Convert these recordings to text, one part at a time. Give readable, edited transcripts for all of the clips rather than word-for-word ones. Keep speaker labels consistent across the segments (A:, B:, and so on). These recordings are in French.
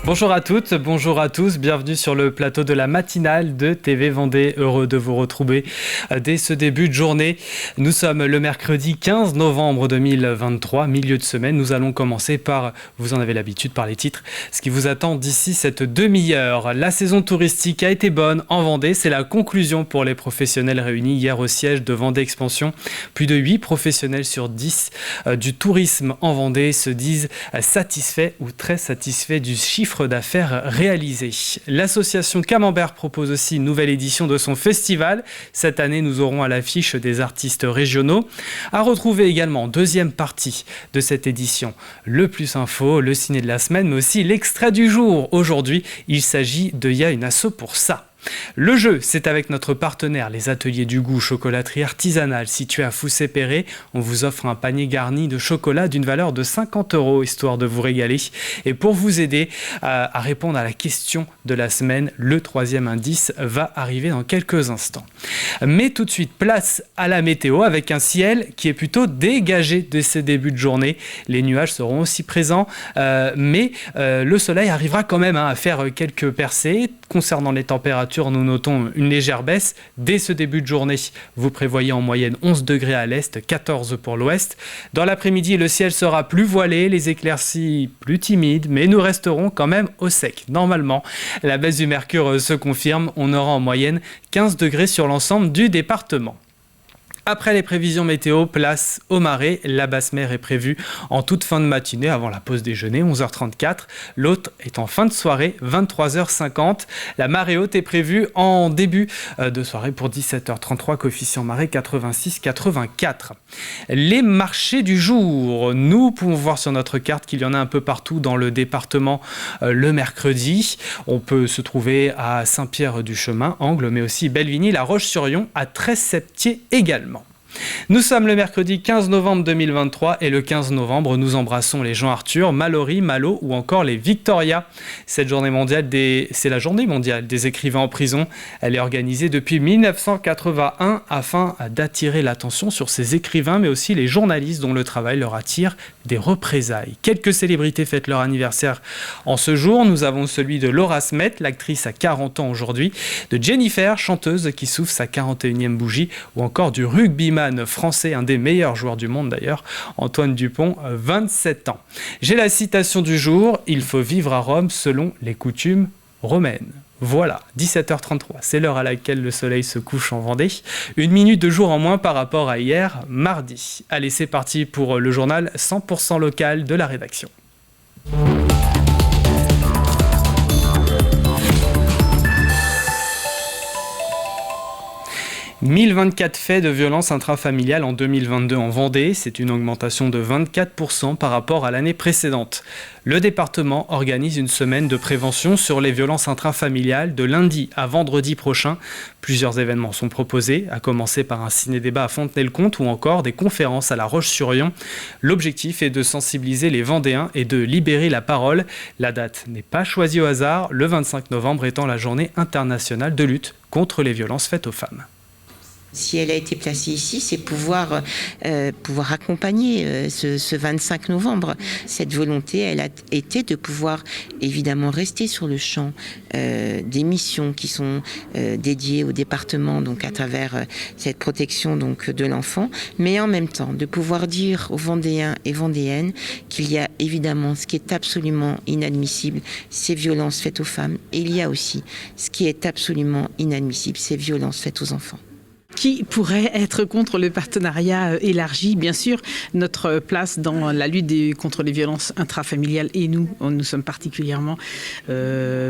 A: Bonjour à toutes, bonjour à tous, bienvenue sur le plateau de la matinale de TV Vendée. Heureux de vous retrouver dès ce début de journée. Nous sommes le mercredi 15 novembre 2023, milieu de semaine. Nous allons commencer par, vous en avez l'habitude, par les titres. Ce qui vous attend d'ici cette demi-heure. La saison touristique a été bonne en Vendée. C'est la conclusion pour les professionnels réunis hier au siège de Vendée Expansion. Plus de 8 professionnels sur 10 du tourisme en Vendée se disent satisfaits ou très satisfaits du chiffre d'affaires réalisé. L'association Camembert propose aussi une nouvelle édition de son festival. Cette année, nous aurons à l'affiche des artistes régionaux. À retrouver également, deuxième partie de cette édition, le Plus Info, le ciné de la semaine, mais aussi l'extrait du jour. Aujourd'hui, il s'agit de Y a une asso pour ça. Le jeu, c'est avec notre partenaire, les Ateliers du Goût, chocolaterie artisanale située à Foussay-Perret. On vous offre un panier garni de chocolat d'une valeur de 50 €, histoire de vous régaler. Et pour vous aider à répondre à la question de la semaine, le troisième indice va arriver dans quelques instants. Mais tout de suite, place à la météo avec un ciel qui est plutôt dégagé de ces débuts de journée. Les nuages seront aussi présents, mais le soleil arrivera quand même à faire quelques percées. Concernant les températures, nous notons une légère baisse. Dès ce début de journée, vous prévoyez en moyenne 11 degrés à l'est, 14 pour l'ouest. Dans l'après-midi, le ciel sera plus voilé, les éclaircies plus timides, mais nous resterons quand même au sec. Normalement, la baisse du mercure se confirme. On aura en moyenne 15 degrés sur l'ensemble du département. Après les prévisions météo, place au marais. La basse mer est prévue en toute fin de matinée, avant la pause déjeuner, 11h34. L'autre est en fin de soirée, 23h50. La marée haute est prévue en début de soirée pour 17h33, coefficient marée 86-84. Les marchés du jour. Nous pouvons voir sur notre carte qu'il y en a un peu partout dans le département le mercredi. On peut se trouver à Saint-Pierre-du-Chemin, Angles, mais aussi Bellevigny, La Roche-sur-Yon, à Tresse-Septier également. Nous sommes le mercredi 15 novembre 2023 et le 15 novembre, nous embrassons les Jean Arthur, Mallory, Malo ou encore les Victoria. Cette journée mondiale c'est la journée mondiale des écrivains en prison. Elle est organisée depuis 1981 afin d'attirer l'attention sur ces écrivains, mais aussi les journalistes dont le travail leur attire des représailles. Quelques célébrités fêtent leur anniversaire en ce jour. Nous avons celui de Laura Smet, l'actrice à 40 ans aujourd'hui, de Jennifer, chanteuse qui souffle sa 41e bougie, ou encore du rugbyman français, un des meilleurs joueurs du monde d'ailleurs, Antoine Dupont, 27 ans. J'ai la citation du jour: il faut vivre à Rome selon les coutumes romaines. Voilà, 17h33, c'est l'heure à laquelle le soleil se couche en Vendée. 1 minute de jour en moins par rapport à hier, mardi. Allez, c'est parti pour le journal 100% local de la rédaction. 1024 faits de violence intrafamiliale en 2022 en Vendée. C'est une augmentation de 24% par rapport à l'année précédente. Le département organise une semaine de prévention sur les violences intrafamiliales de lundi à vendredi prochain. Plusieurs événements sont proposés, à commencer par un ciné-débat à Fontenay-le-Comte ou encore des conférences à La Roche-sur-Yon. L'objectif est de sensibiliser les Vendéens et de libérer la parole. La date n'est pas choisie au hasard, le 25 novembre étant la journée internationale de lutte contre les violences faites aux femmes.
B: Si elle a été placée ici, c'est pouvoir accompagner ce 25 novembre. Cette volonté, elle a été de pouvoir évidemment rester sur le champ des missions qui sont dédiées au département, donc à travers cette protection donc de l'enfant, mais en même temps de pouvoir dire aux Vendéens et Vendéennes qu'il y a évidemment ce qui est absolument inadmissible, ces violences faites aux femmes, et il y a aussi ce qui est absolument inadmissible, ces violences faites aux enfants.
C: Qui pourrait être contre le partenariat élargi? Bien sûr, notre place dans la lutte contre les violences intrafamiliales, et nous sommes particulièrement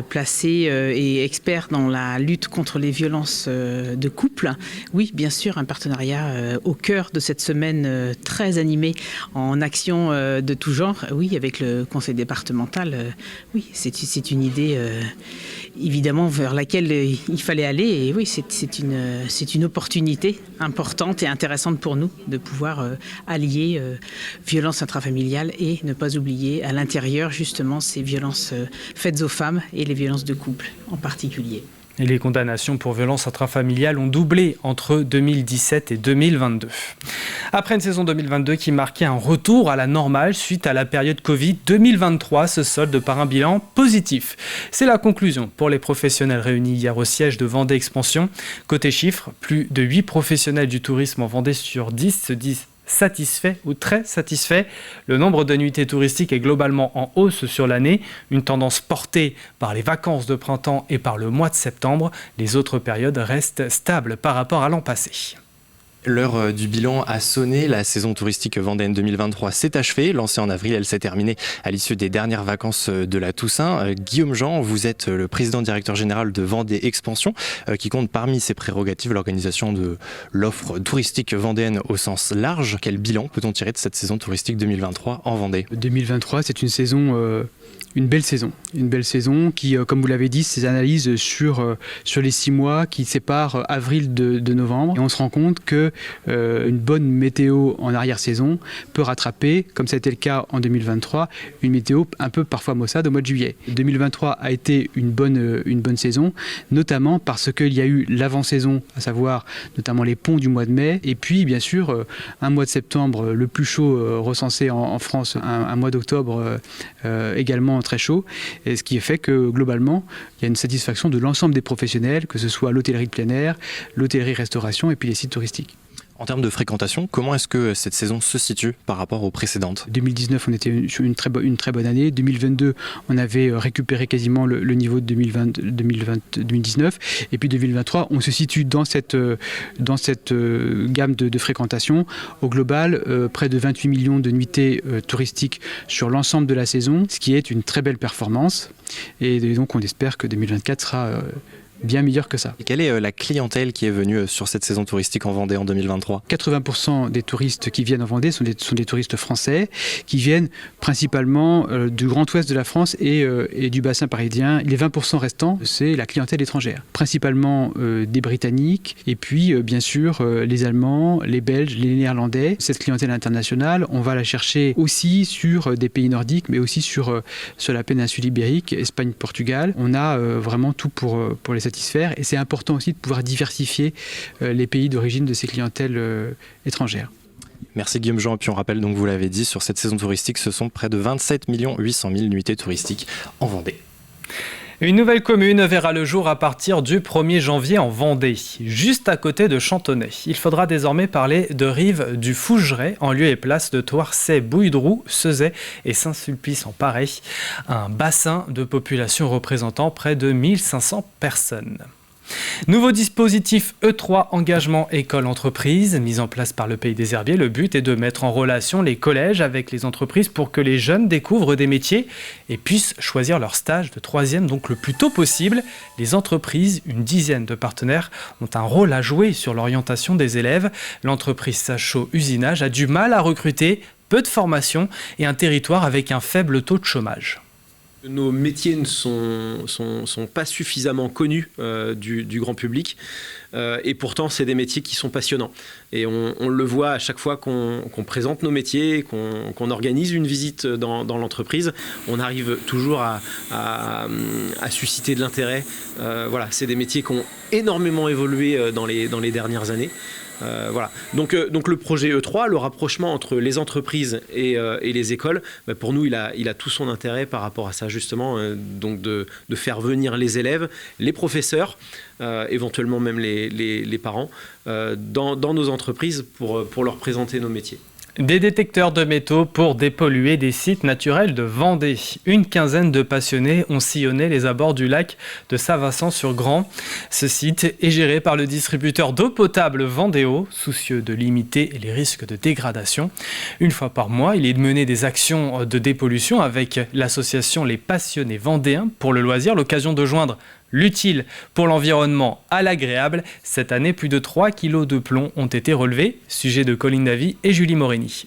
C: placés et experts dans la lutte contre les violences de couple. Oui, bien sûr, un partenariat au cœur de cette semaine très animée en actions de tout genre. Oui, avec le conseil départemental, oui, c'est une idée évidemment vers laquelle il fallait aller. Et oui, c'est une opportunité importante et intéressante pour nous de pouvoir allier violence intrafamiliale et ne pas oublier à l'intérieur justement ces violences faites aux femmes et les violences de couple en particulier.
A: Et les condamnations pour violences intrafamiliales ont doublé entre 2017 et 2022. Après une saison 2022 qui marquait un retour à la normale suite à la période Covid, 2023 se solde par un bilan positif. C'est la conclusion pour les professionnels réunis hier au siège de Vendée Expansion. Côté chiffres, plus de 8 professionnels du tourisme en Vendée sur 10 se disent satisfaits ou très satisfaits. Le nombre de nuitées touristiques est globalement en hausse sur l'année, une tendance portée par les vacances de printemps et par le mois de septembre. Les autres périodes restent stables par rapport à l'an passé.
D: L'heure du bilan a sonné, la saison touristique vendéenne 2023 s'est achevée. Lancée en avril, elle s'est terminée à l'issue des dernières vacances de la Toussaint. Guillaume Jean, vous êtes le président directeur général de Vendée Expansion, qui compte parmi ses prérogatives l'organisation de l'offre touristique vendéenne au sens large. Quel bilan peut-on tirer de cette saison touristique 2023 en Vendée ?
E: 2023, c'est une saison... Une belle saison qui, comme vous l'avez dit, ses analyses sur les 6 mois qui séparent avril de novembre. Et on se rend compte que une bonne météo en arrière-saison peut rattraper, comme ça a été le cas en 2023, une météo un peu parfois maussade au mois de juillet. 2023 a été une bonne saison, notamment parce qu'il y a eu l'avant-saison, à savoir notamment les ponts du mois de mai, et puis bien sûr un mois de septembre le plus chaud recensé en France, un mois d'octobre également très chaud, et ce qui fait que globalement il y a une satisfaction de l'ensemble des professionnels, que ce soit l'hôtellerie de plein air, l'hôtellerie-restauration et puis les sites touristiques.
D: En termes de fréquentation, comment est-ce que cette saison se situe par rapport aux précédentes ?
E: 2019, on était sur une très bonne année. 2022, on avait récupéré quasiment le niveau de 2019. Et puis 2023, on se situe dans cette gamme de fréquentation. Au global, près de 28 millions de nuitées touristiques sur l'ensemble de la saison, ce qui est une très belle performance. Et donc, on espère que 2024 sera... bien meilleur que ça.
D: Et quelle est la clientèle qui est venue sur cette saison touristique en Vendée en 2023 ?
E: 80% des touristes qui viennent en Vendée sont des touristes français qui viennent principalement du Grand Ouest de la France et du bassin parisien. Les 20% restants, c'est la clientèle étrangère, principalement des Britanniques et puis bien sûr les Allemands, les Belges, les Néerlandais. Cette clientèle internationale, on va la chercher aussi sur des pays nordiques, mais aussi sur la péninsule ibérique, Espagne, Portugal. On a vraiment tout pour les satisfaire, et c'est important aussi de pouvoir diversifier les pays d'origine de ces clientèles étrangères.
D: Merci Guillaume Jean, et puis on rappelle, donc vous l'avez dit, sur cette saison touristique, ce sont près de 27 800 000 nuitées touristiques en Vendée.
A: Une nouvelle commune verra le jour à partir du 1er janvier en Vendée, juste à côté de Chantonnay. Il faudra désormais parler de rive du Fougeray, en lieu et place de Toircet, Bouilledoux, Ceuzay et Saint-Sulpice-en-Paray. Un bassin de population représentant près de 1500 personnes. Nouveau dispositif E3 engagement école-entreprise, mis en place par le Pays des Herbiers. Le but est de mettre en relation les collèges avec les entreprises pour que les jeunes découvrent des métiers et puissent choisir leur stage de 3e donc le plus tôt possible. Les entreprises, une dizaine de partenaires, ont un rôle à jouer sur l'orientation des élèves. L'entreprise Sachot Usinage a du mal à recruter, peu de formation et un territoire avec un faible taux de chômage.
F: Nos métiers ne sont pas suffisamment connus du grand public et pourtant c'est des métiers qui sont passionnants et on le voit à chaque fois qu'on présente nos métiers, qu'on organise une visite dans l'entreprise, on arrive toujours à susciter de l'intérêt. Voilà, c'est des métiers qui ont énormément évolué dans les dernières années. Voilà. Donc le projet E3, le rapprochement entre les entreprises et les écoles, pour nous il a tout son intérêt par rapport à ça justement, donc de faire venir les élèves, les professeurs, éventuellement même les parents dans nos entreprises pour leur présenter nos métiers.
A: Des détecteurs de métaux pour dépolluer des sites naturels de Vendée. Une quinzaine de passionnés ont sillonné les abords du lac de Saint-Vincent-sur-Grand. Ce site est géré par le distributeur d'eau potable Vendéo, soucieux de limiter les risques de dégradation. Une fois par mois, il est mené des actions de dépollution avec l'association Les Passionnés Vendéens pour le loisir, l'occasion de joindre l'utile pour l'environnement à l'agréable. Cette année, plus de 3 kilos de plomb ont été relevés. Sujet de Colline Davy et Julie Morini.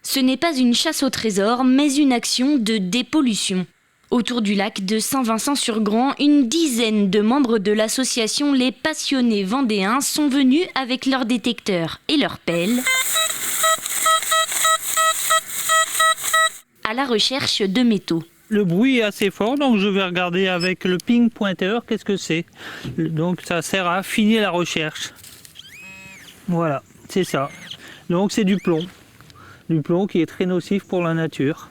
G: Ce n'est pas une chasse au trésor, mais une action de dépollution. Autour du lac de Saint-Vincent-sur-Grand, une dizaine de membres de l'association Les Passionnés Vendéens sont venus avec leurs détecteurs et leurs pelles à la recherche de métaux.
H: Le bruit est assez fort, donc je vais regarder avec le ping pointeur qu'est-ce que c'est. Donc ça sert à affiner la recherche. Voilà, c'est ça. Donc c'est du plomb. Du plomb qui est très nocif pour la nature.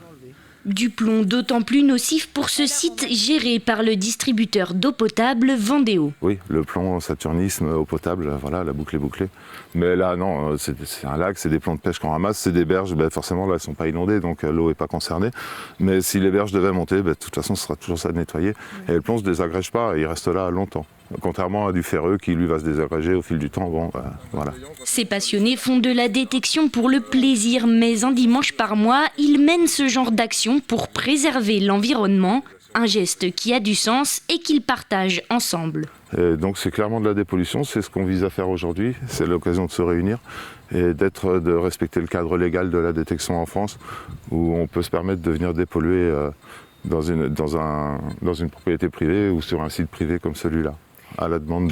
G: Du plomb d'autant plus nocif pour ce site géré par le distributeur d'eau potable Vendéo.
I: Oui, le plomb, saturnisme, eau potable, voilà, la boucle est bouclée. Mais là, non, c'est un lac, c'est des plombs de pêche qu'on ramasse, c'est des berges, forcément, là, elles ne sont pas inondées, donc l'eau n'est pas concernée. Mais si les berges devaient monter, de toute façon, ce sera toujours ça de nettoyer. Et le plomb ne se désagrège pas, il reste là longtemps. Contrairement à du ferreux qui, lui, va se désagréger au fil du temps. Bon, voilà.
G: Ces passionnés font de la détection pour le plaisir, mais un dimanche par mois, ils mènent ce genre d'action pour préserver l'environnement, un geste qui a du sens et qu'ils partagent ensemble.
I: Et donc c'est clairement de la dépollution, c'est ce qu'on vise à faire aujourd'hui, c'est l'occasion de se réunir et de respecter le cadre légal de la détection en France, où on peut se permettre de venir dépolluer dans une propriété privée ou sur un site privé comme celui-là, à la demande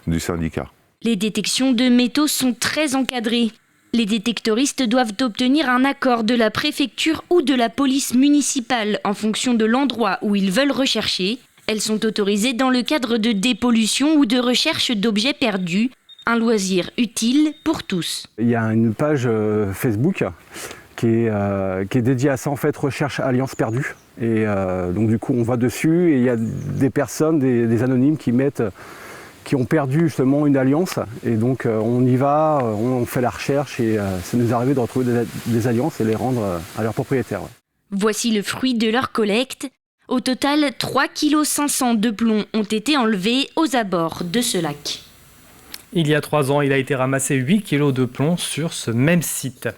I: du syndicat.
G: Les détections de métaux sont très encadrées. Les détectoristes doivent obtenir un accord de la préfecture ou de la police municipale en fonction de l'endroit où ils veulent rechercher. Elles sont autorisées dans le cadre de dépollution ou de recherche d'objets perdus, un loisir utile pour tous.
J: Il y a une page Facebook qui est dédiée à ça, en fait, Recherche Alliance Perdue. Et donc du coup on va dessus et il y a des personnes, des anonymes qui ont perdu justement une alliance, et donc on y va, on fait la recherche et ça nous arrive de retrouver des alliances et les rendre à leurs propriétaires. Ouais.
G: Voici le fruit de leur collecte. Au total, 3,5 kg de plomb ont été enlevés aux abords de ce lac.
A: Il y a 3 ans, il a été ramassé 8 kg de plomb sur ce même site.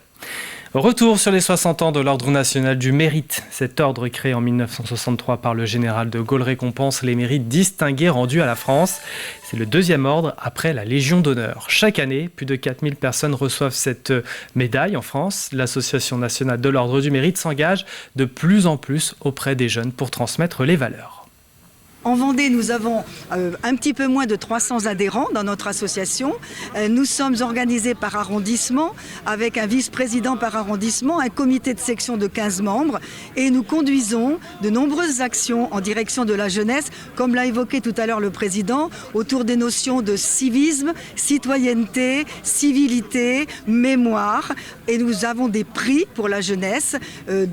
A: Retour sur les 60 ans de l'Ordre national du mérite. Cet ordre créé en 1963 par le général de Gaulle récompense les mérites distingués rendus à la France. C'est le 2e ordre après la Légion d'honneur. Chaque année, plus de 4000 personnes reçoivent cette médaille en France. L'Association nationale de l'Ordre du mérite s'engage de plus en plus auprès des jeunes pour transmettre les valeurs.
K: En Vendée, nous avons un petit peu moins de 300 adhérents dans notre association. Nous sommes organisés par arrondissement, avec un vice-président par arrondissement, un comité de section de 15 membres. Et nous conduisons de nombreuses actions en direction de la jeunesse, comme l'a évoqué tout à l'heure le président, autour des notions de civisme, citoyenneté, civilité, mémoire. Et nous avons des prix pour la jeunesse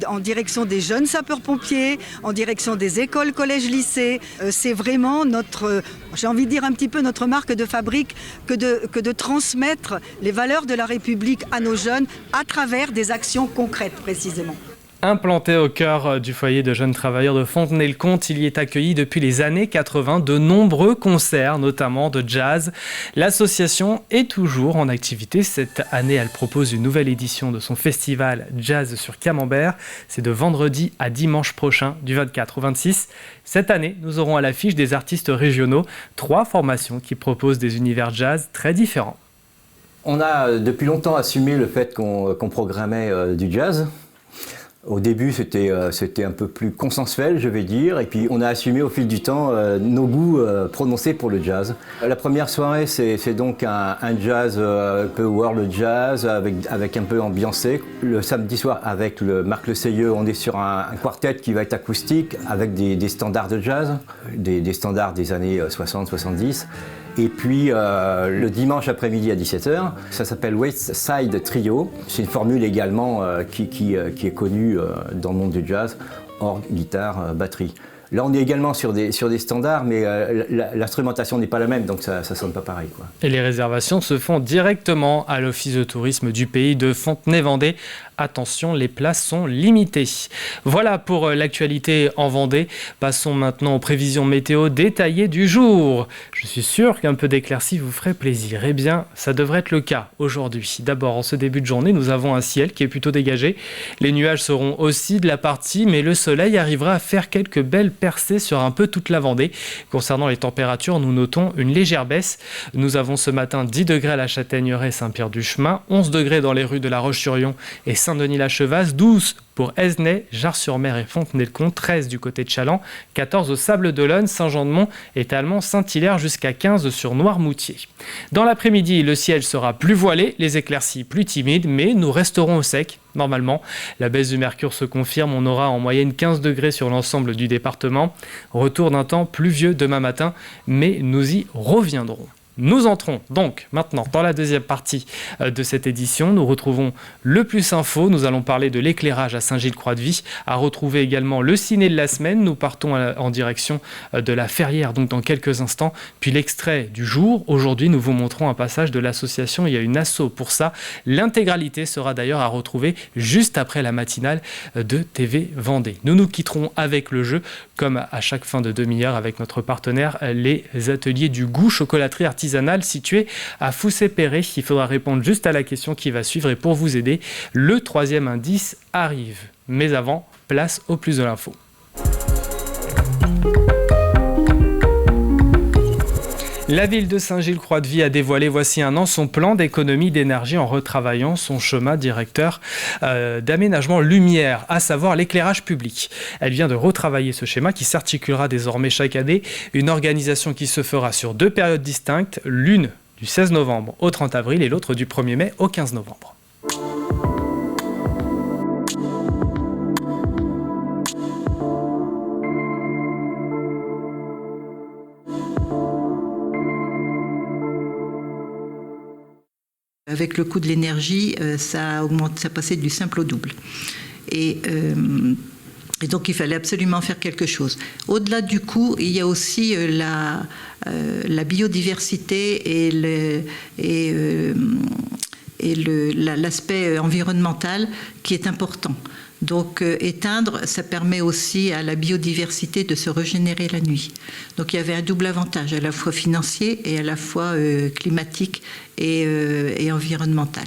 K: en direction des jeunes sapeurs-pompiers, en direction des écoles, collèges, lycées. C'est vraiment notre, j'ai envie de dire un petit peu notre marque de fabrique que de transmettre les valeurs de la République à nos jeunes à travers des actions concrètes précisément.
A: Implanté au cœur du foyer de jeunes travailleurs de Fontenay-le-Comte, il y est accueilli depuis les années 80 de nombreux concerts, notamment de jazz. L'association est toujours en activité. Cette année, elle propose une nouvelle édition de son festival Jazz sur Camembert. C'est de vendredi à dimanche prochain, du 24 au 26. Cette année, nous aurons à l'affiche des artistes régionaux, 3 formations qui proposent des univers jazz très différents.
L: On a depuis longtemps assumé le fait qu'on programmait du jazz. Au début, c'était un peu plus consensuel, je vais dire, et puis on a assumé au fil du temps nos goûts prononcés pour le jazz. La première soirée, c'est donc un jazz, un peu world jazz, avec un peu ambiancé. Le samedi soir, avec Marc Le Seyeux, on est sur un quartet qui va être acoustique, avec des standards de jazz, des standards des années 60-70. Et puis le dimanche après-midi à 17h, ça s'appelle West Side Trio. C'est une formule également qui est connue dans le monde du jazz, orgue, guitare, batterie. Là, on est également sur des standards, mais l'instrumentation n'est pas la même, donc ça ne sonne pas pareil, quoi.
A: Et les réservations se font directement à l'Office de tourisme du pays de Fontenay-Vendée. Attention, les places sont limitées. Voilà pour l'actualité en Vendée. Passons maintenant aux prévisions météo détaillées du jour. Je suis sûr qu'un peu d'éclaircie vous ferait plaisir. Eh bien, ça devrait être le cas aujourd'hui. D'abord, en ce début de journée, nous avons un ciel qui est plutôt dégagé. Les nuages seront aussi de la partie, mais le soleil arrivera à faire quelques belles percées sur un peu toute la Vendée. Concernant les températures, nous notons une légère baisse. Nous avons ce matin 10 degrés à la Châtaigneraie, Saint-Pierre-du-Chemin, 11 degrés dans les rues de la Roche-sur-Yon et Saint-Denis-la-Chevasse, 12 pour Esnay, Jars-sur-Mer et Fontenay-le-Comte, 13 du côté de Challans, 14 au Sable-d'Olonne, Saint-Jean-de-Mont et Talmont, Saint-Hilaire jusqu'à 15 sur Noirmoutier. Dans l'après-midi, le ciel sera plus voilé, les éclaircies plus timides, mais nous resterons au sec. normalement. La baisse du mercure se confirme, on aura en moyenne 15 degrés sur l'ensemble du département. Retour d'un temps pluvieux demain matin, mais nous y reviendrons. Nous entrons donc maintenant dans la deuxième partie de cette édition. Nous retrouvons le Plus Info. Nous allons parler de l'éclairage à Saint-Gilles-Croix-de-Vie. À retrouver également le ciné de la semaine. Nous partons en direction de la Ferrière, donc dans quelques instants. Puis l'extrait du jour. Aujourd'hui, nous vous montrons un passage de l'association. Il y a une asso pour ça. L'intégralité sera d'ailleurs à retrouver juste après la matinale de TV Vendée. Nous nous quitterons avec le jeu, comme à chaque fin de demi-heure avec notre partenaire, les ateliers du goût chocolaterie artisanale situé à Foussé-Perret. Il faudra répondre juste à la question qui va suivre et pour vous aider, le troisième indice arrive. Mais avant, place au plus de l'info. La ville de Saint-Gilles-Croix-de-Vie a dévoilé voici un an son plan d'économie d'énergie en retravaillant son schéma directeur d'aménagement lumière, à savoir l'éclairage public. Elle vient de retravailler ce schéma qui s'articulera désormais chaque année, une organisation qui se fera sur 2 périodes distinctes, l'une du 16 novembre au 30 avril et l'autre du 1er mai au 15 novembre.
M: Avec le coût de l'énergie, ça passait du simple au double. Et donc il fallait absolument faire quelque chose. Au-delà du coût, il y a aussi la biodiversité et l'aspect environnemental qui est important. Donc éteindre, ça permet aussi à la biodiversité de se régénérer la nuit. Donc il y avait un double avantage, à la fois financier et à la fois climatique et environnemental.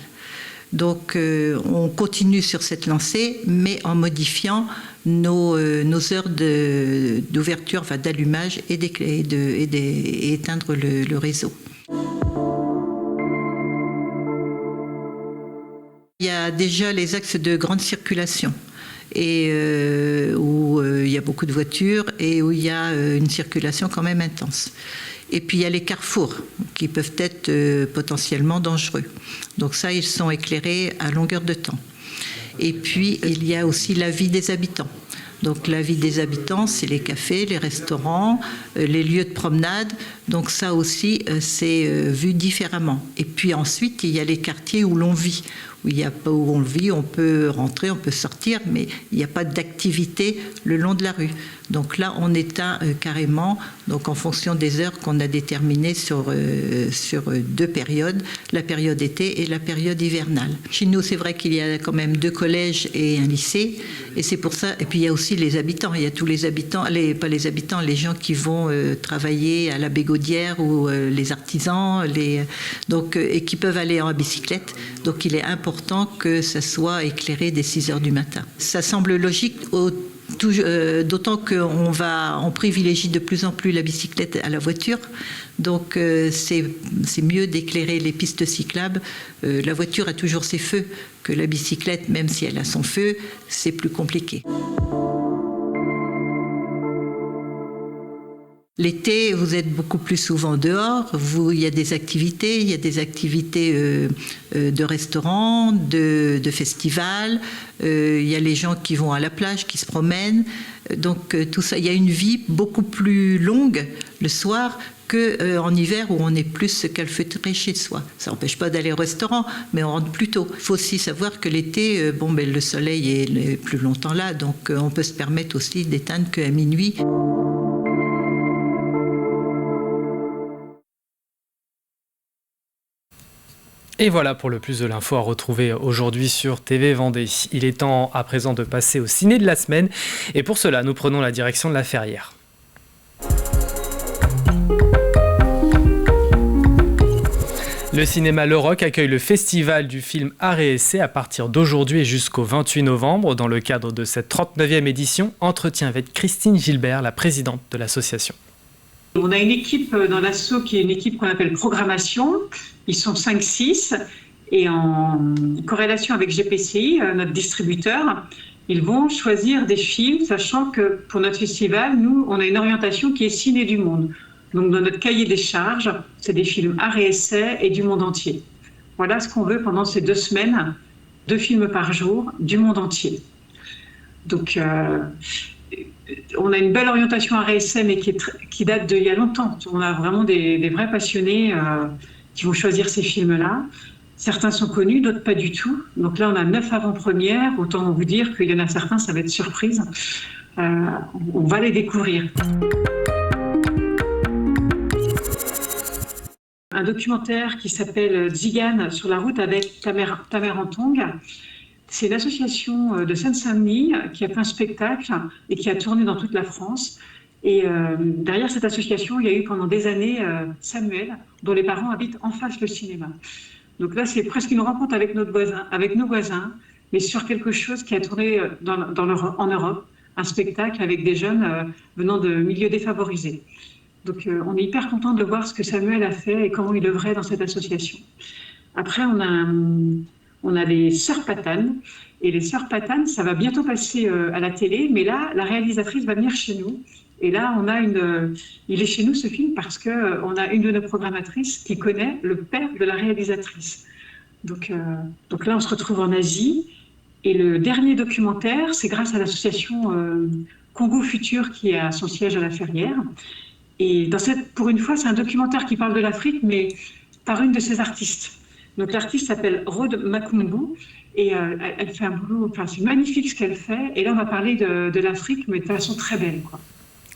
M: Donc on continue sur cette lancée, mais en modifiant nos heures d'ouverture, enfin d'allumage et éteindre le réseau. Il y a déjà les axes de grande circulation et où il y a beaucoup de voitures et où il y a une circulation quand même intense. Et puis il y a les carrefours qui peuvent être potentiellement dangereux. Donc ça, ils sont éclairés à longueur de temps. Et puis il y a aussi la vie des habitants. Donc la vie des habitants, c'est les cafés, les restaurants, les lieux de promenade. Donc ça aussi, c'est vu différemment. Et puis ensuite, il y a les quartiers où l'on vit. Où on vit, on peut rentrer, on peut sortir, mais il n'y a pas d'activité le long de la rue. Donc là, on éteint carrément, donc en fonction des heures qu'on a déterminées sur 2 périodes, la période été et la période hivernale. Chez nous, c'est vrai qu'il y a quand même 2 collèges et un lycée, et c'est pour ça. Et puis il y a aussi les habitants. Il y a tous les habitants, les gens qui vont travailler à la Bégaudière ou les artisans, et qui peuvent aller en bicyclette. Donc il est important que ça soit éclairé dès 6 heures du matin. Ça semble logique, d'autant qu'on privilégie de plus en plus la bicyclette à la voiture. Donc c'est mieux d'éclairer les pistes cyclables. La voiture a toujours ses feux, que la bicyclette, même si elle a son feu, c'est plus compliqué. L'été, vous êtes beaucoup plus souvent dehors. Il y a des activités, de restaurants, de festivals. Il y a les gens qui vont à la plage, qui se promènent. Donc tout ça, il y a une vie beaucoup plus longue le soir qu'en hiver où on est plus calfeutré chez soi. Ça n'empêche pas d'aller au restaurant, mais on rentre plus tôt. Il faut aussi savoir que l'été, le soleil est plus longtemps là, donc on peut se permettre aussi d'éteindre qu'à minuit.
A: Et voilà pour le plus de l'info à retrouver aujourd'hui sur TV Vendée. Il est temps à présent de passer au ciné de la semaine. Et pour cela, nous prenons la direction de la Ferrière. Le cinéma Le Roc accueille le festival du film Art et Essai à partir d'aujourd'hui et jusqu'au 28 novembre. Dans le cadre de cette 39e édition, entretien avec Christine Gilbert, la présidente de l'association.
N: On a une équipe dans l'asso qui est une équipe qu'on appelle programmation. Ils sont 5-6 et en corrélation avec GPCI, notre distributeur, ils vont choisir des films, sachant que pour notre festival, nous, on a une orientation qui est ciné du monde. Donc dans notre cahier des charges, c'est des films art et essai et du monde entier. Voilà ce qu'on veut pendant ces 2 semaines 2 films par jour du monde entier. Donc, on a une belle orientation RSM et qui date d'il y a longtemps. On a vraiment des vrais passionnés qui vont choisir ces films-là. Certains sont connus, d'autres pas du tout. Donc là, on a 9 avant-premières. Autant vous dire qu'il y en a certains, ça va être surprise. On va les découvrir. Un documentaire qui s'appelle Tziganes sur la route avec Tamer Antong. C'est une association de Seine-Saint-Denis qui a fait un spectacle et qui a tourné dans toute la France. Et derrière cette association, il y a eu pendant des années Samuel, dont les parents habitent en face le cinéma. Donc là, c'est presque une rencontre avec nos voisins, mais sur quelque chose qui a tourné en Europe, un spectacle avec des jeunes venant de milieux défavorisés. Donc on est hyper content de voir ce que Samuel a fait et comment il œuvrait dans cette association. Après, on a les Sœurs Patanes. Et les Sœurs Patanes, ça va bientôt passer à la télé, mais là, la réalisatrice va venir chez nous. Et là, il est chez nous, ce film, parce qu'on a une de nos programmatrices qui connaît le père de la réalisatrice. Donc là, on se retrouve en Asie. Et le dernier documentaire, c'est grâce à l'association Congo Futur, qui a son siège à La Ferrière. Et pour une fois, c'est un documentaire qui parle de l'Afrique, mais par une de ses artistes. Donc l'artiste s'appelle Rode Makumbu. Et elle fait un boulot, c'est magnifique ce qu'elle fait. Et là, on va parler de l'Afrique, mais de façon très belle, quoi.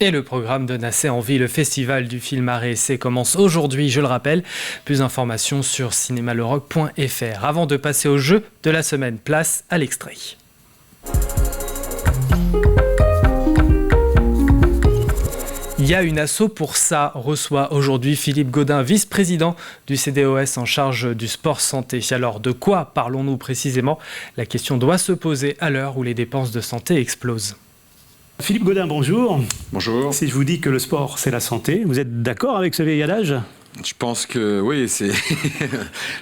A: Et le programme de Nassé en Vie, le festival du film Art et Essai, commence aujourd'hui, je le rappelle. Plus d'informations sur cinémaleroc.fr. Avant de passer au jeu de la semaine, place à l'extrait. Il y a une asso pour ça, reçoit aujourd'hui Philippe Gaudin, vice-président du CDOS en charge du sport santé. Alors de quoi parlons-nous précisément? La question doit se poser à l'heure où les dépenses de santé explosent.
O: Philippe Gaudin, bonjour.
P: Bonjour.
O: Si je vous dis que le sport, c'est la santé, vous êtes d'accord avec ce vieil adage ?
P: Je pense que oui, c'est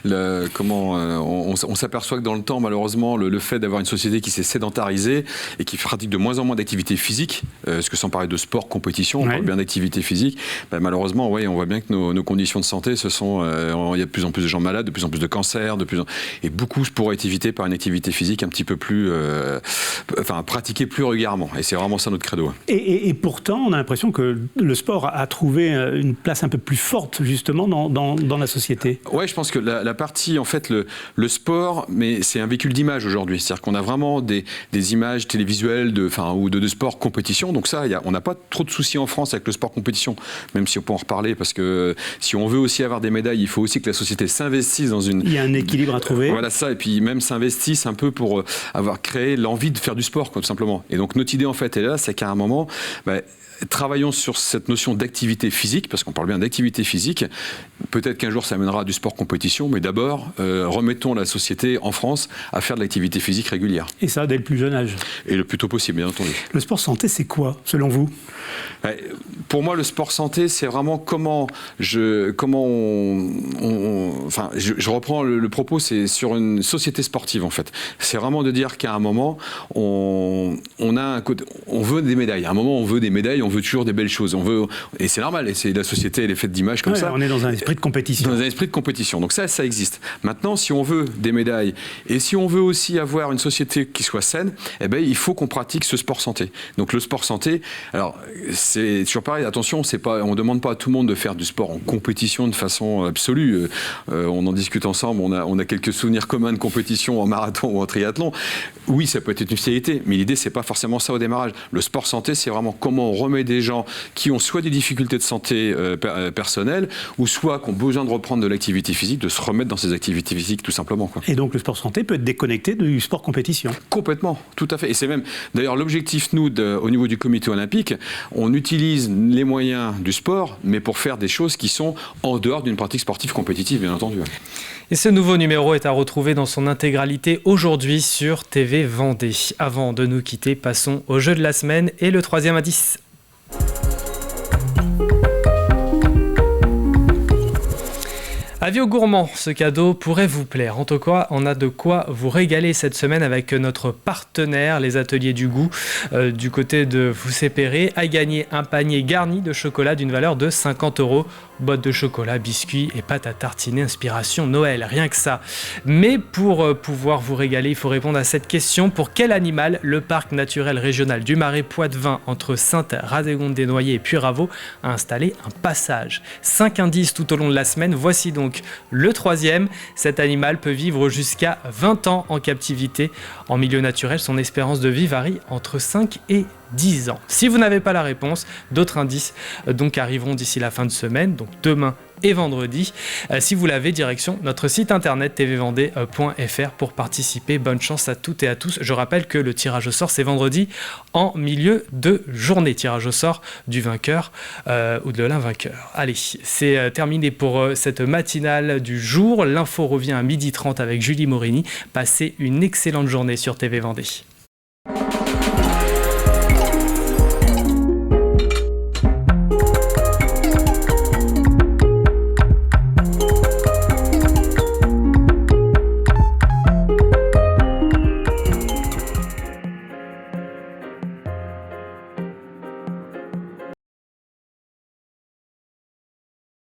P: on s'aperçoit que dans le temps, malheureusement, le fait d'avoir une société qui s'est sédentarisée et qui pratique de moins en moins d'activité physique, parce que sans parler de sport, compétition, on parle bien d'activité physique, malheureusement, oui, on voit bien que nos conditions de santé, il y a de plus en plus de gens malades, de plus en plus de cancers, et beaucoup pourraient être évités par une activité physique un petit peu plus, pratiquée plus régulièrement. Et c'est vraiment ça notre credo.
O: Et pourtant, on a l'impression que le sport a trouvé une place un peu plus forte, justement, dans la société.
P: Ouais, je pense que la partie, en fait, le sport, mais c'est un véhicule d'image aujourd'hui. C'est-à-dire qu'on a vraiment des images télévisuelles ou de sport compétition. Donc ça, on n'a pas trop de soucis en France avec le sport compétition, même si on peut en reparler, parce que si on veut aussi avoir des médailles, il faut aussi que la société s'investisse dans une...
O: Il y a un équilibre à trouver.
P: Voilà ça, et puis même s'investisse un peu pour avoir créé l'envie de faire du sport, tout simplement. Et donc notre idée, en fait, est là, c'est qu'à un moment... travaillons sur cette notion d'activité physique, parce qu'on parle bien d'activité physique. Peut-être qu'un jour ça amènera à du sport compétition, mais d'abord, remettons la société en France à faire de l'activité physique régulière.
O: Et ça, dès le plus jeune âge.
P: Et le plus tôt possible, bien entendu.
O: Le sport santé, c'est quoi, selon vous ?
P: Pour moi, le sport santé, c'est vraiment je reprends le propos, c'est sur une société sportive, en fait. C'est vraiment de dire qu'à un moment, on veut des médailles. À un moment, on veut des médailles, on veut toujours des belles choses. Et c'est normal, et la société, elle est faite d'images comme ça.
O: On est dans un esprit de compétition.
P: Dans un esprit de compétition. Donc ça existe. Maintenant, si on veut des médailles, et si on veut aussi avoir une société qui soit saine, il faut qu'on pratique ce sport santé. Donc le sport santé, alors c'est toujours pareil, attention, on ne demande pas à tout le monde de faire du sport en compétition de façon absolue. On en discute ensemble, on a quelques souvenirs communs de compétition en marathon ou en triathlon. Oui, ça peut être une spécialité, mais l'idée, c'est pas forcément ça au démarrage. Le sport santé, c'est vraiment comment on remet des gens qui ont soit des difficultés de santé personnelle, ou soit qui ont besoin de reprendre de l'activité physique, de se remettre dans ces activités physiques, tout simplement.
O: Et donc le sport santé peut être déconnecté du sport compétition.
P: Complètement, tout à fait. Et c'est même, d'ailleurs, l'objectif, nous, au niveau du comité olympique, on utilise les moyens du sport, mais pour faire des choses qui sont en dehors d'une pratique sportive compétitive, bien entendu.
A: Et ce nouveau numéro est à retrouver dans son intégralité aujourd'hui sur TV Vendée. Avant de nous quitter, passons au jeu de la semaine et le troisième indice. Avis aux gourmands, ce cadeau pourrait vous plaire. En tout cas, on a de quoi vous régaler cette semaine avec notre partenaire, les Ateliers du Goût, du côté de Foussé-Perret. À gagner un panier garni de chocolat d'une valeur de 50 €. Boîte de chocolat, biscuits et pâte à tartiner, inspiration Noël, rien que ça. Mais pour pouvoir vous régaler, il faut répondre à cette question. Pour quel animal le parc naturel régional du Marais Poitevin entre Sainte-Radégonde-des-Noyers et Puyraveau a installé un passage? 5 indices tout au long de la semaine. Voici donc le 3e. Cet animal peut vivre jusqu'à 20 ans en captivité. En milieu naturel, son espérance de vie varie entre 5 et 10 ans. Si vous n'avez pas la réponse, d'autres indices donc arriveront d'ici la fin de semaine, donc demain et vendredi. Si vous l'avez, direction notre site internet tvvendée.fr pour participer. Bonne chance à toutes et à tous. Je rappelle que le tirage au sort, c'est vendredi en milieu de journée. Tirage au sort du vainqueur ou de l'invainqueur. Allez, c'est terminé pour cette matinale du jour. L'info revient à 12h30 avec Julie Morini. Passez une excellente journée sur TV Vendée.